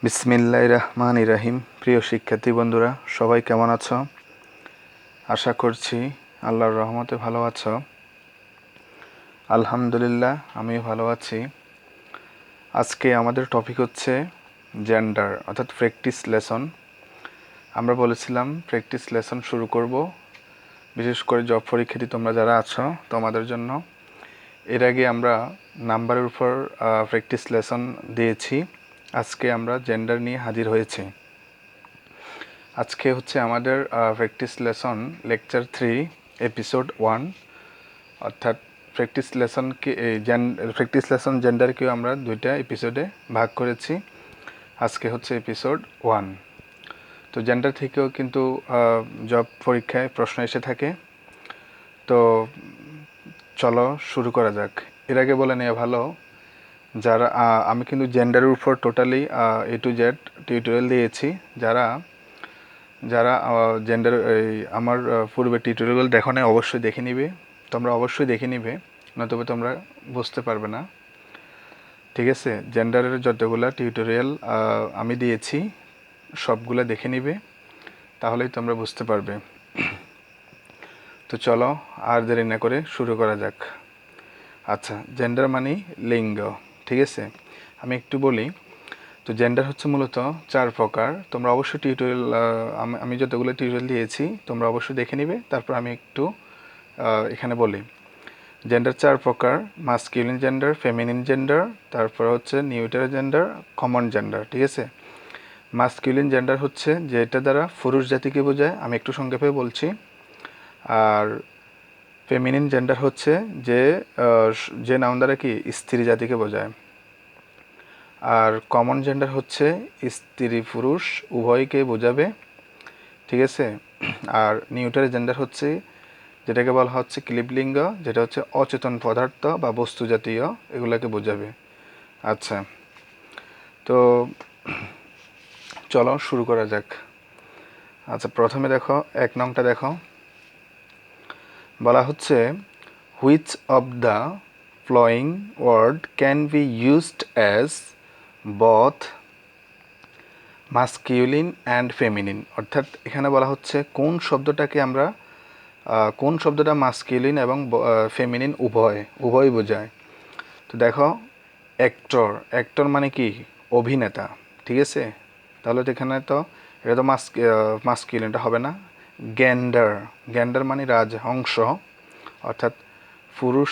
বিসমিল্লাহির রহমানির রহিম। প্রিয় শিক্ষার্থী বন্ধুরা, সবাই কেমন আছো? আশা করছি আল্লাহর রহমতে ভালো আছো। আলহামদুলিল্লাহ, আমিও ভালো আছি। আজকে আমাদের টপিক হচ্ছে জেন্ডার অর্থাৎ প্র্যাকটিস লেসন। আমরা বলেছিলাম প্র্যাকটিস লেসন শুরু করব, বিশেষ করে জব পরীক্ষার্থী তোমরা যারা আছো তোমাদের জন্য। এর আগে আমরা নাম্বারের উপর প্র্যাকটিস লেসন দিয়েছি। আজকে আমরা জেন্ডার নিয়ে হাজির হয়েছি। আজকে হচ্ছে আমাদের প্র্যাকটিস লেসন লেকচার 3 এপিসোড 1, অর্থাৎ প্র্যাকটিস লেসন জেন্ডারকেও আমরা দুইটা এপিসোডে ভাগ করেছি। আজকে হচ্ছে এপিসোড 1। তো জেন্ডার থেকেও কিন্তু জব পরীক্ষায় প্রশ্ন এসে থাকে। তো চলো শুরু করা যাক। এর আগে বলে নেওয়া ভালো, যারা আমি কিন্তু জেন্ডারের উপর totally A to Z tutorial দিয়েছি। যারা জেন্ডার আমার পূর্বে টিউটোরিয়াল দেখো না, অবশ্যই দেখে নিবে। তোমরা অবশ্যই দেখে নিবে, নতুবা তোমরা বুঝতে পারবে না। ঠিক আছে, জেন্ডারের যতগুলা টিউটোরিয়াল আমি দিয়েছি সবগুলা দেখে নিবে, তাহলেই তোমরা বুঝতে পারবে। তো চলো আর দেরি না করে শুরু করা যাক। আচ্ছা, জেন্ডার মানে লিঙ্গ। ঠিক আছে, আমি একটু বলি। তো জেন্ডার হচ্ছে মূলত 4 প্রকার। তোমরা অবশ্যই টিউটোরিয়াল আমি যতগুলো টিউটোরিয়াল দিয়েছি তোমরা অবশ্যই দেখে নিবে, তারপর আমি একটু এখানে বলি। জেন্ডার 4 প্রকার: মাস্কিউলিন জেন্ডার, ফেমিনিন জেন্ডার, তারপর হচ্ছে নিউট্রাল জেন্ডার, কমন জেন্ডার। ঠিক আছে, মাস্কিউলিন জেন্ডার হচ্ছে যেটা দ্বারা পুরুষ জাতিকে বোঝায়, আমি একটু সংক্ষেপে বলছি। আর ফেমিনিন জেন্ডার হচ্ছে যে নাউন দ্বারা কি স্ত্রী জাতিকে বোঝায়। আর কমন জেন্ডার হচ্ছে স্ত্রী পুরুষ উভয়কে বোঝাবে। ঠিক আছে, আর নিউট্রাল জেন্ডার হচ্ছে যেটাকে বলা হচ্ছে ক্লিবলিঙ্গ, যেটা হচ্ছে অচেতন পদার্থ বা বস্তু জাতীয়, এগুলোকে বোঝাবে। আচ্ছা, তো চলো শুরু করা যাক। আচ্ছা, প্রথমে দেখো 1 নংটা দেখো, বলা হচ্ছে which of the following word can be used as both masculine and feminine. অর্থাৎ এখানে বলা হচ্ছে কোন শব্দটা মাস্কিউলিন এবং ফেমিনিন উভয় বোঝায়। তো দেখো, অ্যাক্টর মানে কি অভিনেতা। ঠিক আছে, তাহলে তো এখানে তো এটা তো মাস্কিউলিনটা হবে না। গ্যান্ডার মানে অংশ, অর্থাৎ পুরুষ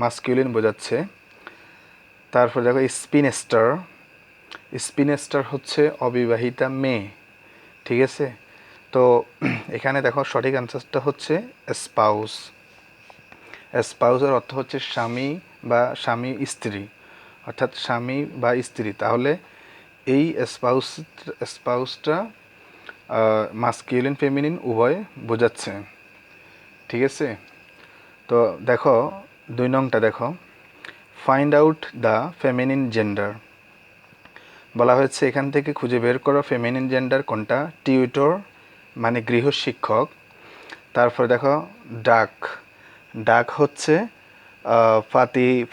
মাস্কিউলিন বোঝাচ্ছে। তারপর দেখো স্পিনেস্টার হচ্ছে অবিবাহিতা মেয়ে। ঠিক আছে, তো এখানে দেখো সঠিক অ্যান্সারটা হচ্ছে স্পাউসের অর্থ হচ্ছে স্বামী বা স্ত্রী, অর্থাৎ স্বামী বা স্ত্রী। তাহলে এই স্পাউসটা মাস্কিউলিন ফেমিনিন উভয় বোঝাচ্ছে। ঠিক আছে, তো দেখো 2 নংটা দেখো, find out the feminine gender. বলা হয়েছে এখান থেকে খুঁজে বের করো ফেমিনিন জেন্ডার কোনটা। টিউটর মানে গৃহশিক্ষক। তারপর দেখো ডাক হচ্ছে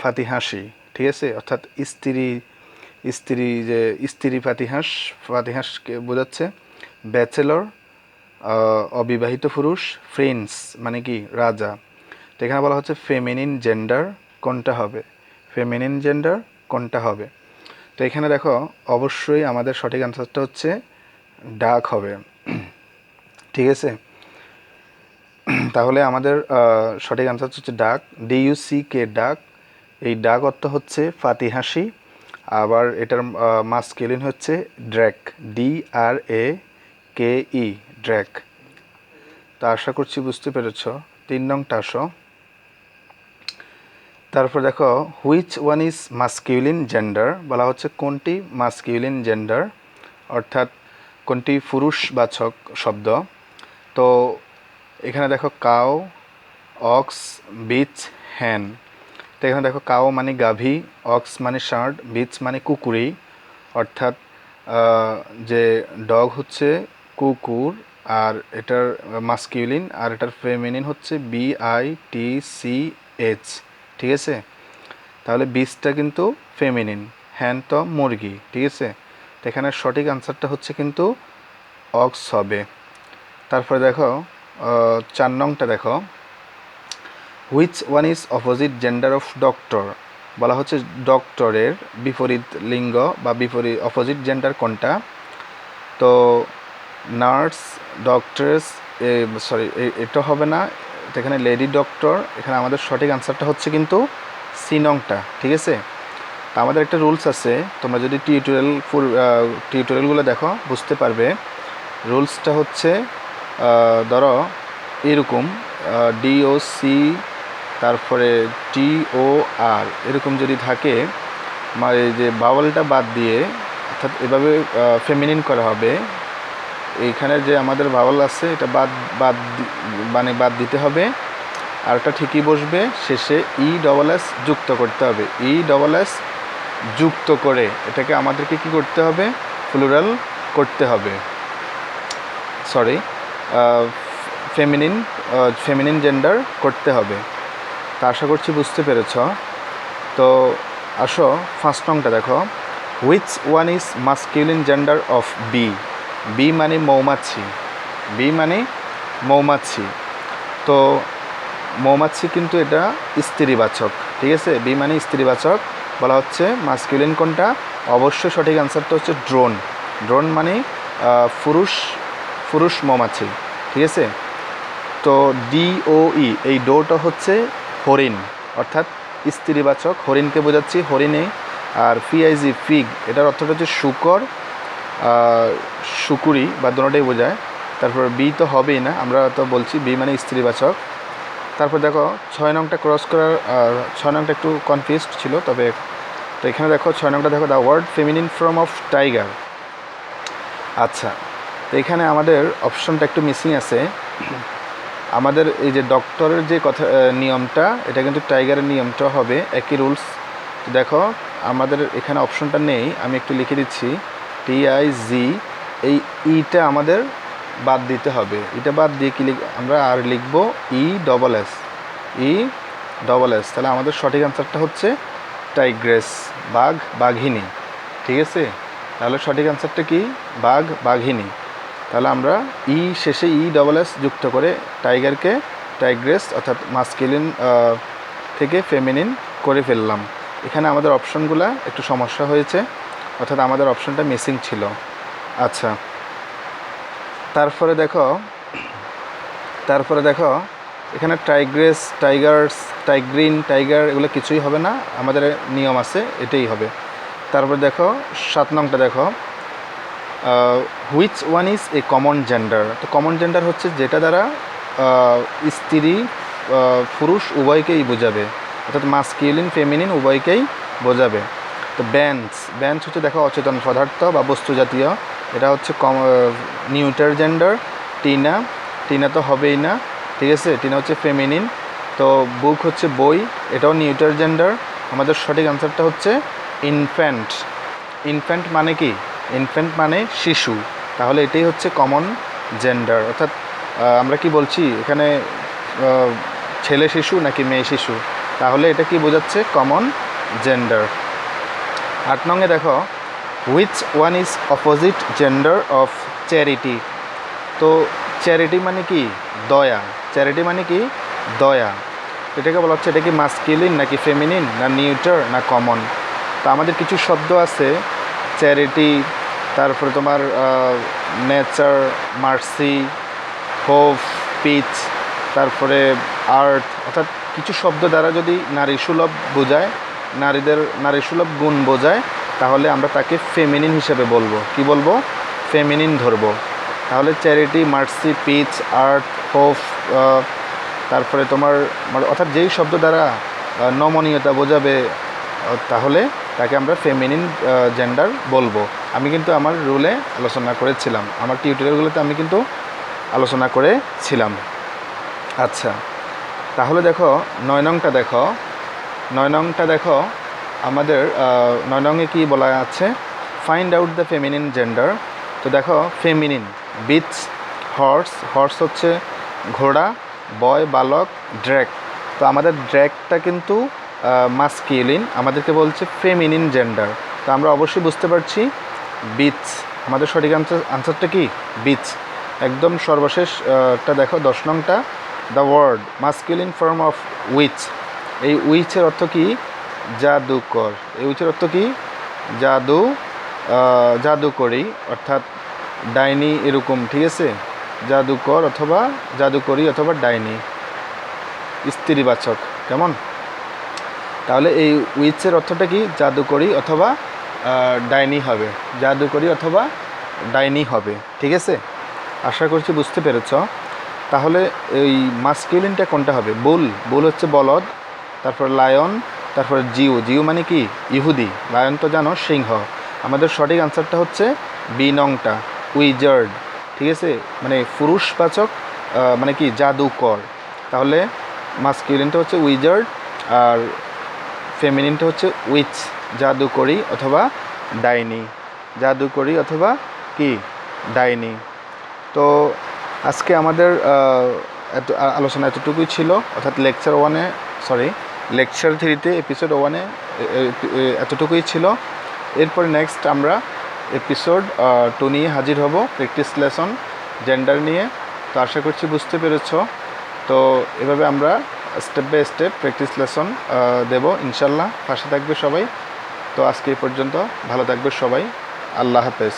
ফাতিহাসি। ঠিক আছে, অর্থাৎ স্ত্রী ফাতিহাসকে বোঝাচ্ছে। ব্যাচেলর অবিবাহিত পুরুষ। প্রিন্স মানে কি রাজা। তো এখানে বলা হচ্ছে ফেমিনিন জেন্ডার কোনটা হবে। তো এখানে দেখো অবশ্যই আমাদের সঠিক অ্যান্সারটা হচ্ছে ডাক হবে। ঠিক আছে, তাহলে আমাদের সঠিক অ্যান্সার হচ্ছে ডাক, DUCK, ডাক। এই ডাক অর্থ হচ্ছে ফাতিহাসি। আবার এটার মাস্কিউলিন হচ্ছে ড্র্যাক, DRAKE, ড্র্যাক। তা আশা করছি বুঝতে পেরেছ। 3 নংটা আসো। তারপর দেখো which one is masculine gender. বলা হচ্ছে কোনটি মাস্কিউলিন জেন্ডার, অর্থাৎ কোনটি পুরুষবাচক শব্দ। তো এখানে দেখো কাউ, অক্স, বিচ, হ্যান। তো এখানে দেখো কাউ মানে গাভী, অক্স মানে ষাঁড়, বিচ মানে কুকুরি, অর্থাৎ যে ডগ হচ্ছে কুকুর, আর এটার মাস্কিউলিন, আর এটার ফেমিনিন হচ্ছে BITCH। ঠিক আছে, তাহলে বিচটা কিন্তু ফেমিনিন, হ্যান তো মুরগি। ঠিক আছে, এখানে সঠিক আনসারটা হচ্ছে কিন্তু অক্স হবে। তারপরে দেখো 4 নংটা দেখো, which one is opposite gender of doctor. বলা হচ্ছে ডক্টরের বিপরীত লিঙ্গ বা বিপরীত অপোজিট জেন্ডার কোনটা। তো নার্স, ডক্টরস, সরি এটা হবে না, এখানে লেডি ডক্টর। এখানে আমাদের সঠিক আনসারটা হচ্ছে কিন্তু সি নংটা, ঠিক আছে। তা আমাদের একটা রুলস আছে, তোমরা যদি টিউটোরিয়ালগুলো দেখো বুঝতে পারবে। রুলসটা হচ্ছে ধরো এরকম DOC তারপরে TOR এরকম যদি থাকে, মানে যে বাওয়ালটা বাদ দিয়ে, অর্থাৎ এভাবে ফেমিনিন করা হবে। এইখানে যে আমাদের বাওয়াল আছে এটা বাদ দিতে হবে, আর এটা ঠিকই বসবে। শেষে ESS যুক্ত করতে হবে। ESS যুক্ত করে এটাকে আমাদেরকে কি করতে হবে, প্লুরাল করতে হবে, সরি ফেমিনিন জেন্ডার করতে হবে। তা আশা করছি বুঝতে পেরেছ। তো আসো 1st নংটা দেখো, which one is masculine gender of bee. Bee মানে মৌমাছি, বি মানে মৌমাছি। তো মৌমাছি কিন্তু এটা স্ত্রীবাচক, ঠিক আছে। বি মানে স্ত্রীবাচক। বলা হচ্ছে মাস্কিউলিন কোনটা, অবশ্যই সঠিক আনসারটা হচ্ছে ড্রোন। ড্রোন মানে পুরুষ মৌমাছি, ঠিক আছে। তো DOE এই ডোটা হচ্ছে হরিণ, অর্থাৎ স্ত্রীবাচক, হরিণকে বোঝাচ্ছি, হরিণে। আর PIG ফিগ, এটার অর্থটা হচ্ছে শুকর, শুকুরি বা দুটোটাই বোঝায়। তারপর বি তো হবেই না, আমরা তো বলছি বি মানে স্ত্রীবাচক। তারপর দেখো 6 নংটা ক্রস করার, 6 নংটা একটু কনফিউজড ছিল, তবে তো এখানে দেখো 6 নংটা দেখো, the word feminine form of tiger. আচ্ছা, তো এখানে আমাদের অপশনটা একটু মিসিং আছে। আমাদের এই যে ডক্টরের যে কথা নিয়মটা, এটা কিন্তু টাইগারের নিয়মটা হবে একই রুলস। দেখো আমাদের এখানে অপশনটা নেই, আমি একটু লিখে দিচ্ছি TIG। এই ইটা আমাদের বাদ দিতে হবে, এটা বাদ দিয়ে কি আমরা আর লিখবো ESS। তাহলে আমাদের সঠিক আনসারটা হচ্ছে টাইগ্রেস, বাঘিনী, ঠিক আছে। তাহলে সঠিক আনসারটা কি, বাঘিনী। তাহলে আমরা শেষে ESS যুক্ত করে টাইগারকে টাইগ্রেস অর্থাৎ মাস্কুলিন থেকে ফেমিনিন করে ফেললাম। এখানে আমাদের অপশনগুলো একটু সমস্যা হয়েছে, অর্থাৎ আমাদের অপশনটা মিসিং ছিল। আচ্ছা, তারপরে দেখো এখানে টাইগ্রেস, টাইগ্রিন, টাইগার এগুলো কিছুই হবে না, আমাদের নিয়ম আছে, এটাই হবে। তারপরে দেখো 7 নংটা দেখো, which one is a common gender. তো কমন জেন্ডার হচ্ছে যেটা দ্বারা স্ত্রী পুরুষ উভয়কেই বোঝাবে, অর্থাৎ মাস্কিউলিন ফেমিনিন উভয়কেই বোঝাবে। তো ব্যান্স হচ্ছে দেখো অচেতন পদার্থ বা বস্তু জাতীয়, এটা হচ্ছে নিউটার জেন্ডার। টিনা তো হবেই না, ঠিক আছে, টিনা হচ্ছে ফেমিনিন। তো বুক হচ্ছে বই, এটাও নিউটার জেন্ডার। আমাদের সঠিক আনসারটা হচ্ছে ইনফ্যান্ট মানে কি, ইনফ্যান্ট মানে শিশু। তাহলে এটাই হচ্ছে কমন জেন্ডার, অর্থাৎ আমরা কি বলছি এখানে ছেলে শিশু নাকি মেয়ে শিশু, তাহলে এটা কি বোঝাচ্ছে, কমন জেন্ডার। 8 নংয়ে দেখো, which one is opposite gender of charity. তো চ্যারিটি মানে কি, দয়া। চ্যারিটি মানে কি, দয়া। এটাকে বলা হচ্ছে এটা কি মাস্কিউলিন নাকি ফেমিনিন, না নিউটার না কমন। তো আমাদের কিছু শব্দ আছে, চ্যারিটি, তারপরে তোমার নেচার, মার্সি, হোপ, পিচ, তারপরে আর্থ, অর্থাৎ কিছু শব্দ দ্বারা যদি নারী সুলভ বোঝায়, নারী সুলভ গুণ বোঝায়, তাহলে আমরা তাকে ফেমিনিন হিসেবে বলবো। কি বলবো, ফেমিনিন ধরবো। তাহলে চ্যারিটি, মার্সি, পিচ, আর্থ, হোপ, তারপরে তোমার অর্থাৎ যেই শব্দ দ্বারা নমনীয়তা বোঝাবে, তাহলে তাকে আমরা ফেমিনিন জেন্ডার বলবো। আমি কিন্তু আমার রুলে আলোচনা করেছিলাম, আমার টিউটোরিয়ালগুলোতে আমি কিন্তু আলোচনা করেছিলাম। আচ্ছা, তাহলে দেখো 9 নংটা দেখো আমাদের 9 নংয়ে কী বলা আছে, find out the feminine gender. তো দেখো ফেমিনিন, বিচ, হর্স হচ্ছে ঘোড়া, বয় বালক, ড্র্যাগ। তো আমাদের ড্র্যাগটা কিন্তু মাস্কিউলিন, আমাদেরকে বলছে ফেমিনিন জেন্ডার। তো আমরা অবশ্যই বুঝতে পারছি বিচ। আমাদের সঠিক আনসারটা কি? বিচ। একদম সর্বশেষটা দেখো 10 নংটা, the word masculine form of which. এই উইচের অর্থ কি? জাদুকর। এই উইচের অর্থ কি? জাদুকরি অর্থাৎ ডাইনি এরকম, ঠিক আছে? জাদুকর অথবা জাদুকরি অথবা ডাইনি, স্ত্রীবাচক। কেমন? তাহলে এই উইচের অর্থটা কি? জাদুকরি অথবা ডাইনি হবে, জাদুকরি অথবা ডাইনি হবে, ঠিক আছে? আশা করছি বুঝতে পেরেছ। তাহলে এই মাস্কুলিনটা কোনটা হবে? বুল হচ্ছে বলদ, তারপর লায়ন, তারপর জিউ মানে কি? ইহুদি। লায়ন তো জানো সিংহ। আমাদের সঠিক আনসারটা হচ্ছে বি নংটা, উইজার্ড, ঠিক আছে? মানে পুরুষবাচক, মানে কি? জাদুকর। তাহলে মাস্কুলিনটা হচ্ছে উইজার্ড আর ফেমিনিনটা হচ্ছে উইচ, জাদুকরি অথবা ডাইনি, জাদুকরি অথবা কি? ডাইনি। তো আজকে আমাদের আলোচনা এতটুকুই ছিল, অর্থাৎ লেকচার 3-তে এপিসোড 1-এ এতটুকুই ছিল। এরপরে নেক্সট আমরা এপিসোড 2 নিয়ে হাজির হব, প্র্যাকটিস লেসন জেন্ডার নিয়ে। তো আশা করছি বুঝতে পেরেছ। তো এভাবে আমরা step by step practice lesson দেব ইনশাল্লাহ। পাশে থাকবে সবাই। তো আজকে এই পর্যন্ত, ভালো থাকবে সবাই। আল্লাহ হাফেজ।